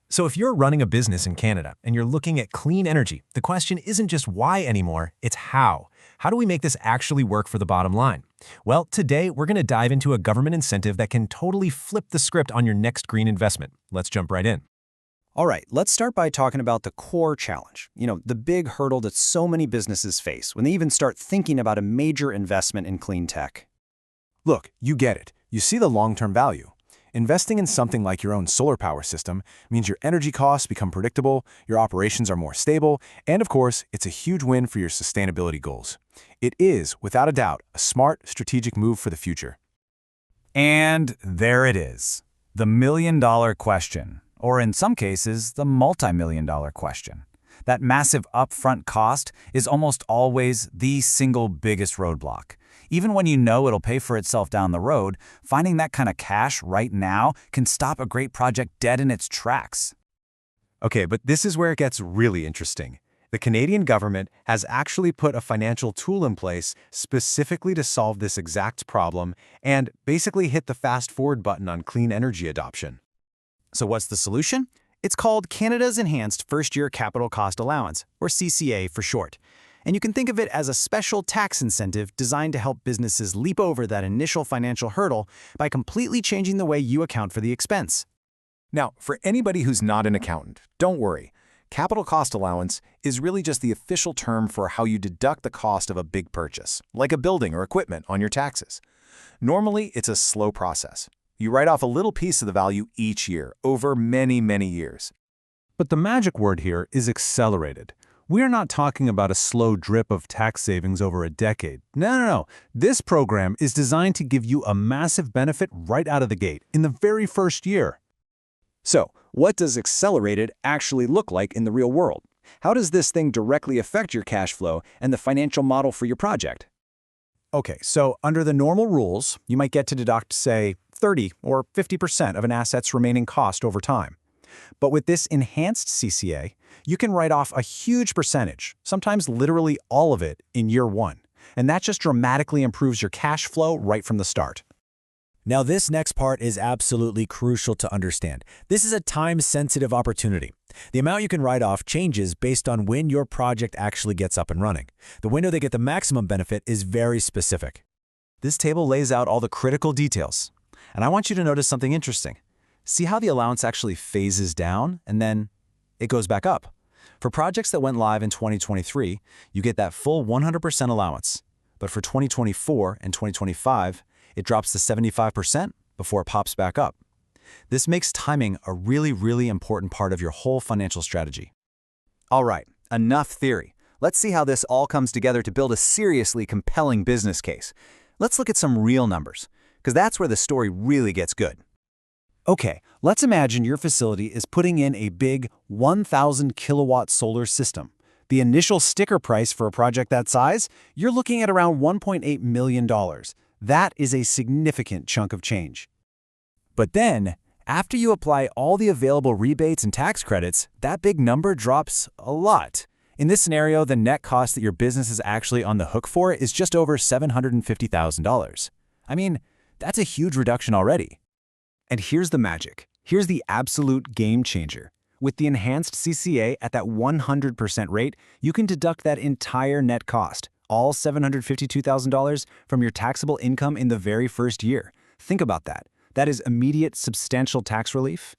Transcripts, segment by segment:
So if you're running a business in Canada and you're looking at clean energy, the question isn't just why anymore, it's how. How do we make this actually work for the bottom line? Well, today we're going to dive into a government incentive that can totally flip the script on your next green investment. Let's jump right in. All right, let's start by talking about the core challenge. The big hurdle that so many businesses face when they even start thinking about a major investment in clean tech. Look, you get it. You see the long-term value. Investing in something like your own solar power system means your energy costs become predictable, your operations are more stable, and of course, it's a huge win for your sustainability goals. It is, without a doubt, a smart, strategic move for the future. And there it is, the million-dollar question, or in some cases, the multi-million-dollar question. That massive upfront cost is almost always the single biggest roadblock. Even when you know it'll pay for itself down the road, finding that kind of cash right now can stop a great project dead in its tracks. Okay, but this is where it gets really interesting. The Canadian government has actually put a financial tool in place specifically to solve this exact problem and basically hit the fast-forward button on clean energy adoption. So what's the solution? It's called Canada's Enhanced First-Year Capital Cost Allowance, or CCA for short. And you can think of it as a special tax incentive designed to help businesses leap over that initial financial hurdle by completely changing the way you account for the expense. Now, for anybody who's not an accountant, don't worry. Capital Cost Allowance is really just the official term for how you deduct the cost of a big purchase, like a building or equipment, on your taxes. Normally, it's a slow process. You write off a little piece of the value each year, over many, many years. But the magic word here is accelerated. We're not talking about a slow drip of tax savings over a decade. No. This program is designed to give you a massive benefit right out of the gate, in the very first year. So, what does accelerated actually look like in the real world? How does this thing directly affect your cash flow and the financial model for your project? Okay, so under the normal rules, you might get to deduct, say, 30 or 50% of an asset's remaining cost over time. But with this enhanced CCA, you can write off a huge percentage, sometimes literally all of it, in year one. And that just dramatically improves your cash flow right from the start. Now, this next part is absolutely crucial to understand. This is a time-sensitive opportunity. The amount you can write off changes based on when your project actually gets up and running. The window they get the maximum benefit is very specific. This table lays out all the critical details. And I want you to notice something interesting. See how the allowance actually phases down and then it goes back up. For projects that went live in 2023, you get that full 100% allowance. But for 2024 and 2025, it drops to 75% before it pops back up. This makes timing a really important part of your whole financial strategy. All right, enough theory. Let's see how this all comes together to build a seriously compelling business case. Let's look at some real numbers, because that's where the story really gets good. Okay, let's imagine your facility is putting in a big 1,000 kilowatt solar system. The initial sticker price for a project that size, you're looking at around $1.8 million. That is a significant chunk of change. But then, after you apply all the available rebates and tax credits, that big number drops a lot. In this scenario, the net cost that your business is actually on the hook for is just over $750,000. I mean, that's a huge reduction already. And here's the magic. Here's the absolute game changer. With the enhanced CCA at that 100% rate, you can deduct that entire net cost, all $752,000, from your taxable income in the very first year. Think about that. That is immediate, substantial tax relief.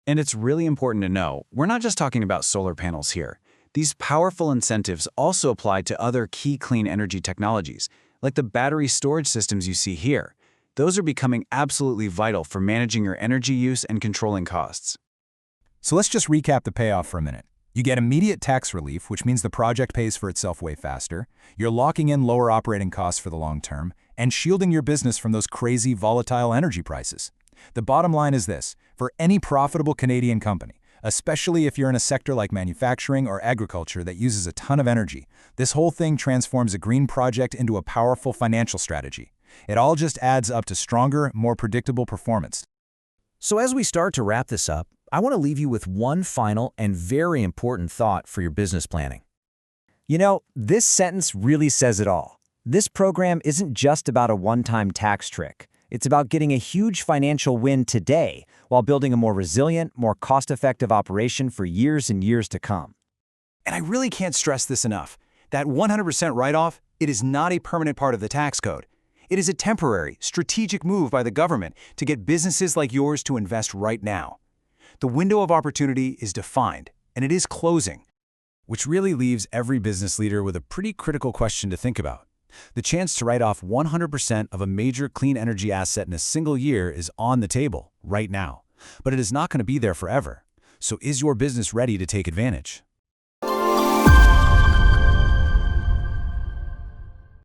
And it's really important to know, we're not just talking about solar panels here. These powerful incentives also apply to other key clean energy technologies, like the battery storage systems you see here. Those are becoming absolutely vital for managing your energy use and controlling costs. So let's just recap the payoff for a minute. You get immediate tax relief, which means the project pays for itself way faster. You're locking in lower operating costs for the long term and shielding your business from those crazy volatile energy prices. The bottom line is this: for any profitable Canadian company, especially if you're in a sector like manufacturing or agriculture that uses a ton of energy, this whole thing transforms a green project into a powerful financial strategy. It all just adds up to stronger, more predictable performance. So as we start to wrap this up, I want to leave you with one final and very important thought for your business planning. This sentence really says it all. This program isn't just about a one-time tax trick. It's about getting a huge financial win today while building a more resilient, more cost-effective operation for years and years to come. And I really can't stress this enough. That 100% write-off, it is not a permanent part of the tax code. It is a temporary, strategic move by the government to get businesses like yours to invest right now. The window of opportunity is defined, and it is closing. Which really leaves every business leader with a pretty critical question to think about. The chance to write off 100% of a major clean energy asset in a single year is on the table right now, but it is not going to be there forever. So is your business ready to take advantage?